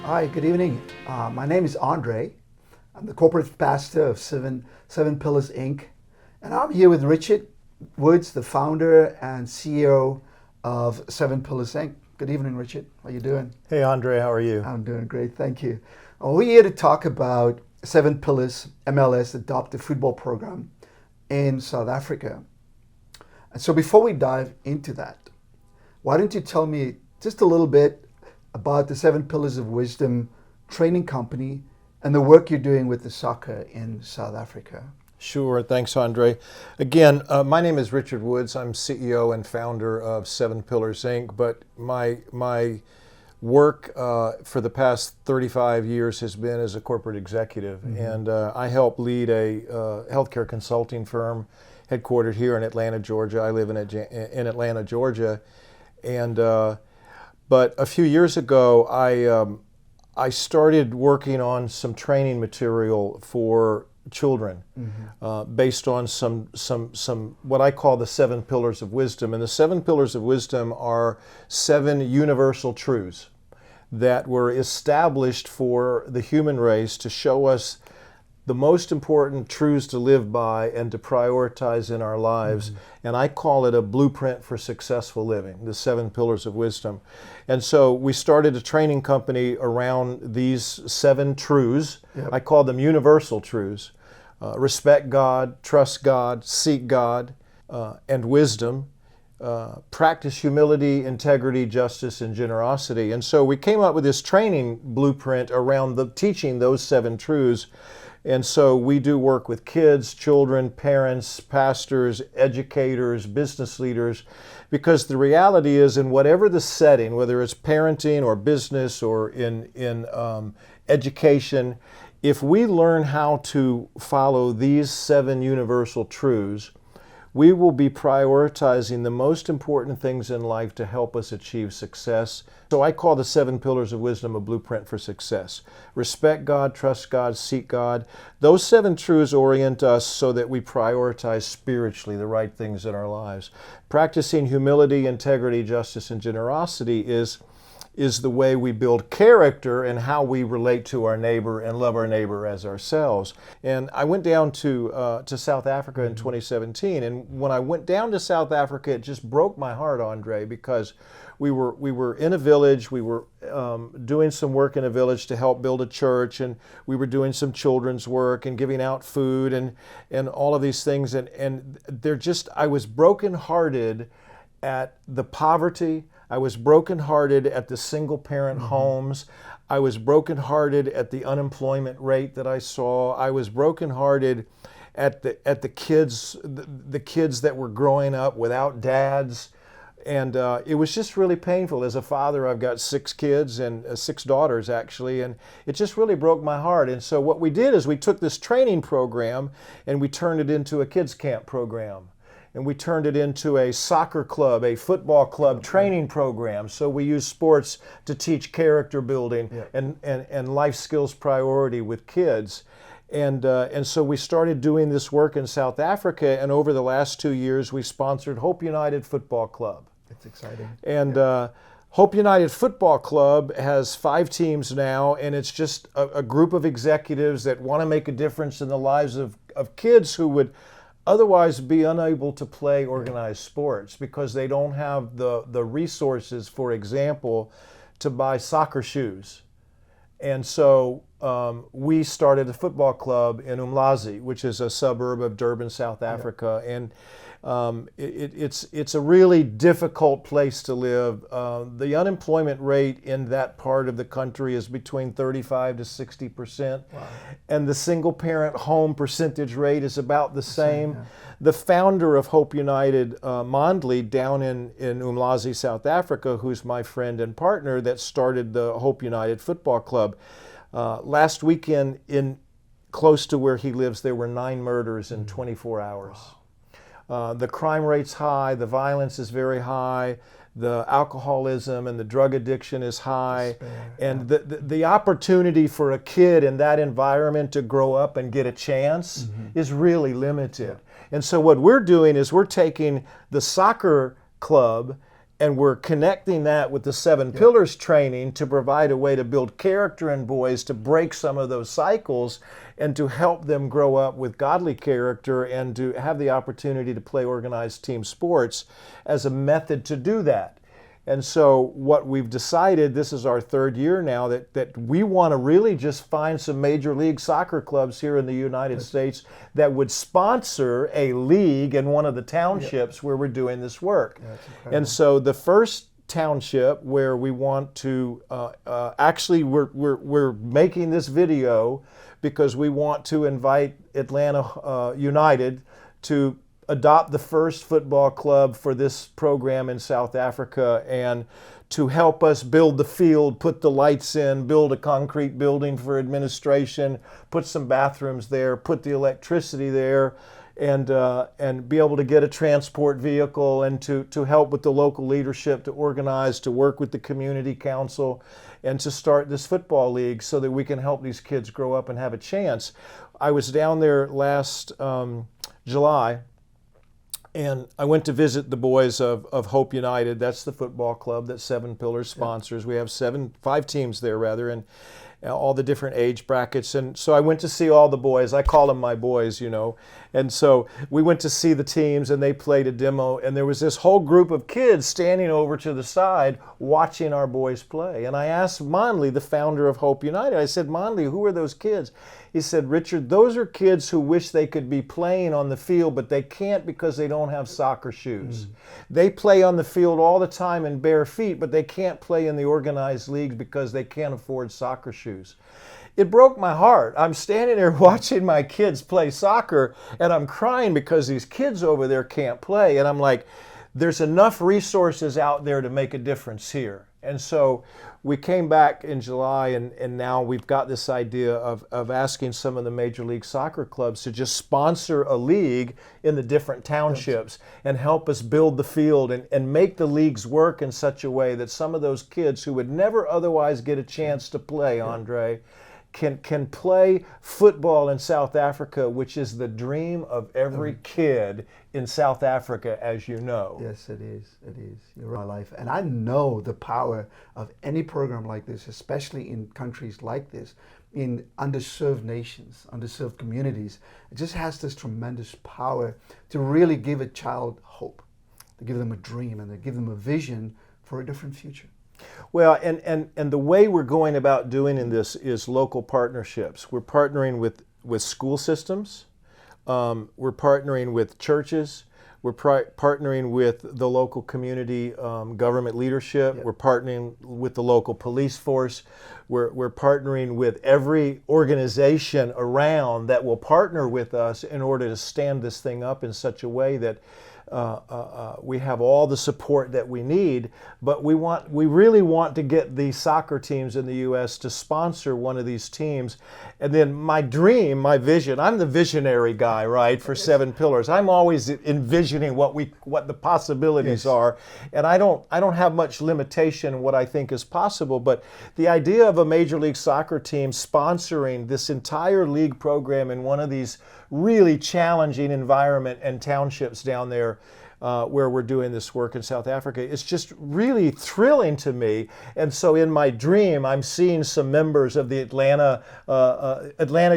Hi, good evening. My name is Andre. I'm the corporate pastor of Seven Pillars Inc. And I'm here with Richard Woods, the founder and CEO of Seven Pillars Inc. Good evening, Richard. How are you doing? Hey, Andre, how are you? I'm doing great, thank you. We're here to talk about Seven Pillars MLS adoptive football program in South Africa. And so before we dive into that, why don't you tell me just a little bit about the Seven Pillars of Wisdom training company and the work you're doing with the soccer in South Africa? Sure, thanks, Andre. Again, my name is Richard Woods. I'm CEO and founder of Seven Pillars Inc. But my work for the past 35 years has been as a corporate executive, and I help lead a healthcare consulting firm headquartered here in Atlanta, Georgia. I live in Atlanta, Georgia, and but a few years ago, I started working on some training material for children, based on some what I call the Seven Pillars of Wisdom. And the Seven Pillars of Wisdom are 7 universal truths that were established for the human race to show us the most important truths to live by and to prioritize in our lives. And I call it a blueprint for successful living, the 7 Pillars of Wisdom. And so we started a training company around these 7 truths. Yep. I call them universal truths. Respect God, trust God, seek God, and wisdom. Practice humility, integrity, justice, and generosity. And so we came up with this training blueprint around teaching those 7 truths. And so we do work with kids, children, parents, pastors, educators, business leaders, because the reality is, in whatever the setting, whether it's parenting or business or in education, if we learn how to follow these 7 universal truths, we will be prioritizing the most important things in life to help us achieve success. So I call the 7 Pillars of Wisdom a blueprint for success. Respect God, trust God, seek God. Those 7 truths orient us so that we prioritize spiritually the right things in our lives. Practicing humility, integrity, justice, and generosity is the way we build character and how we relate to our neighbor and love our neighbor as ourselves. And I went down to South Africa in 2017, and when I went down to South Africa, it just broke my heart, Andre, because we were in a village. We were doing some work in a village to help build a church, and we were doing some children's work and giving out food and all of these things. And I was brokenhearted at the poverty. I was brokenhearted at the single-parent homes. I was brokenhearted at the unemployment rate that I saw. I was brokenhearted at the kids that were growing up without dads, and it was just really painful. As a father, I've got 6 kids and 6 daughters actually, and it just really broke my heart. And so what we did is we took this training program and we turned it into a kids camp program. And we turned it into a soccer club, a football club training program. So we use sports to teach character building and life skills priority with kids. And so we started doing this work in South Africa. And over the last 2 years, we sponsored Hope United Football Club. That's exciting. And Hope United Football Club has 5 teams now. And it's just a group of executives that want to make a difference in the lives of kids who would otherwise be unable to play organized sports because they don't have the resources, for example, to buy soccer shoes. And so we started a football club in Umlazi, which is a suburb of Durban, South Africa. And it's a really difficult place to live. The unemployment rate in that part of the country is between 35 to 60%. Wow. And the single parent home percentage rate is about the same. Yeah. The founder of Hope United, Mondli, down in Umlazi, South Africa, who's my friend and partner that started the Hope United Football Club, last weekend close to where he lives, there were 9 murders in 24 hours. Wow. The crime rate's high, the violence is very high, the alcoholism and the drug addiction is high, and the opportunity for a kid in that environment to grow up and get a chance is really limited. And so what we're doing is we're taking the soccer club and we're connecting that with the Seven Pillars training to provide a way to build character in boys, to break some of those cycles and to help them grow up with godly character and to have the opportunity to play organized team sports as a method to do that. And so what we've decided, this is our third year now, that we want to really just find some major league soccer clubs here in the United States that would sponsor a league in one of the townships where we're doing this work. And so the first township where we want to, actually we're making this video because we want to invite Atlanta United to adopt the first football club for this program in South Africa and to help us build the field, put the lights in, build a concrete building for administration, put some bathrooms there, put the electricity there, and be able to get a transport vehicle and to help with the local leadership, to organize, to work with the community council, and to start this football league so that we can help these kids grow up and have a chance. I was down there last July, and I went to visit the boys of Hope United. That's the football club that Seven Pillars sponsors. We have 5 teams there, rather, and all the different age brackets. And so I went to see all the boys. I call them my boys, you know. And so we went to see the teams, and they played a demo. And there was this whole group of kids standing over to the side watching our boys play. And I asked Monley, the founder of Hope United, I said, Monley, who are those kids? He said, Richard, those are kids who wish they could be playing on the field, but they can't because they don't have soccer shoes. They play on the field all the time in bare feet, but they can't play in the organized leagues because they can't afford soccer shoes. It broke my heart. I'm standing there watching my kids play soccer, and I'm crying because these kids over there can't play. And I'm like, there's enough resources out there to make a difference here. And so we came back in July, and now we've got this idea of asking some of the Major League Soccer clubs to just sponsor a league in the different townships and help us build the field and make the leagues work in such a way that some of those kids who would never otherwise get a chance to play, Andre, can play football in South Africa, which is the dream of every kid in South Africa, as you know. Yes, it is. It is. You're right. My life. And I know the power of any program like this, especially in countries like this, in underserved nations, underserved communities. It just has this tremendous power to really give a child hope, to give them a dream, and to give them a vision for a different future. Well, and the way we're going about doing in this is local partnerships. We're partnering with school systems. We're partnering with churches. We're partnering with the local community government leadership. Yep. We're partnering with the local police force. We're partnering with every organization around that will partner with us in order to stand this thing up in such a way that we have all the support that we need, but we really want to get the soccer teams in the U.S. to sponsor one of these teams. And then my dream, my vision, I'm the visionary guy, right, for Seven Pillars. I'm always envisioning what the possibilities are, and I don't have much limitation in what I think is possible, but the idea of a Major League Soccer team sponsoring this entire league program in one of these really challenging environment and townships down there where we're doing this work in South Africa, it's just really thrilling to me. And so in my dream, I'm seeing some members of the Atlanta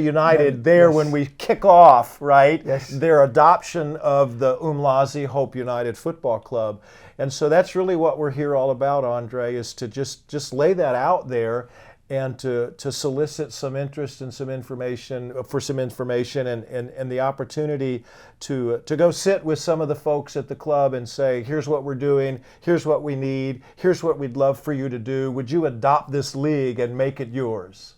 United there when we kick off, right? Yes. Their adoption of the Umlazi Hope United Football Club. And so that's really what we're here all about, Andre, is to just lay that out there and to solicit some interest and some information and the opportunity to go sit with some of the folks at the club and say, here's what we're doing, here's what we need, here's what we'd love for you to do. Would you adopt this league and make it yours?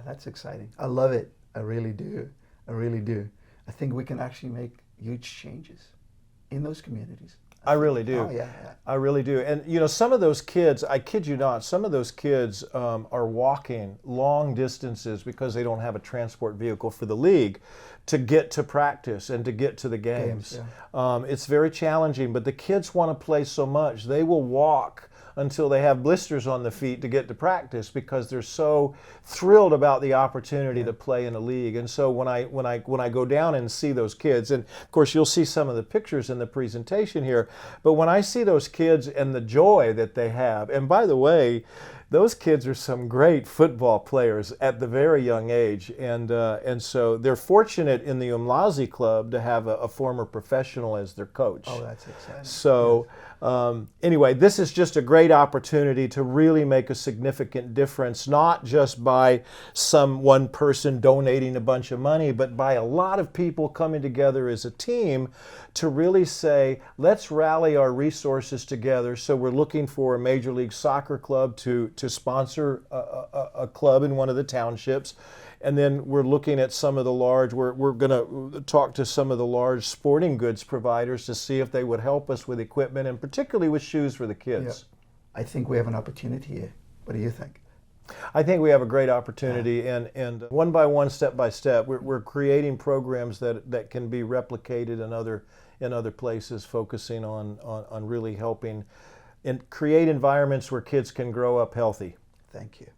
That's exciting. I love it. I really do. I really do. I think we can actually make huge changes in those communities. I really do. Oh, yeah. I really do. And, you know, some of those kids, I kid you not, some of those kids are walking long distances because they don't have a transport vehicle for the league to get to practice and to get to the games. It's very challenging, but the kids want to play so much. They will walk until they have blisters on the feet to get to practice, because they're so thrilled about the opportunity to play in a league. And so when I go down and see those kids, and of course you'll see some of the pictures in the presentation here, but when I see those kids and the joy that they have, and by the way, those kids are some great football players at the very young age, and so they're fortunate in the Umlazi Club to have a former professional as their coach. Oh, that's exciting. So anyway, this is just a great opportunity to really make a significant difference, not just by one person donating a bunch of money, but by a lot of people coming together as a team to really say, let's rally our resources together. So we're looking for a Major League Soccer club to sponsor a club in one of the townships. And then we're looking at some of the we're going to talk to some of the large sporting goods providers to see if they would help us with equipment, and particularly with shoes for the kids. Yeah. I think we have an opportunity here. What do you think? I think we have a great opportunity, and one by one, step by step, we're creating programs that can be replicated in other places, focusing on really helping and create environments where kids can grow up healthy. Thank you.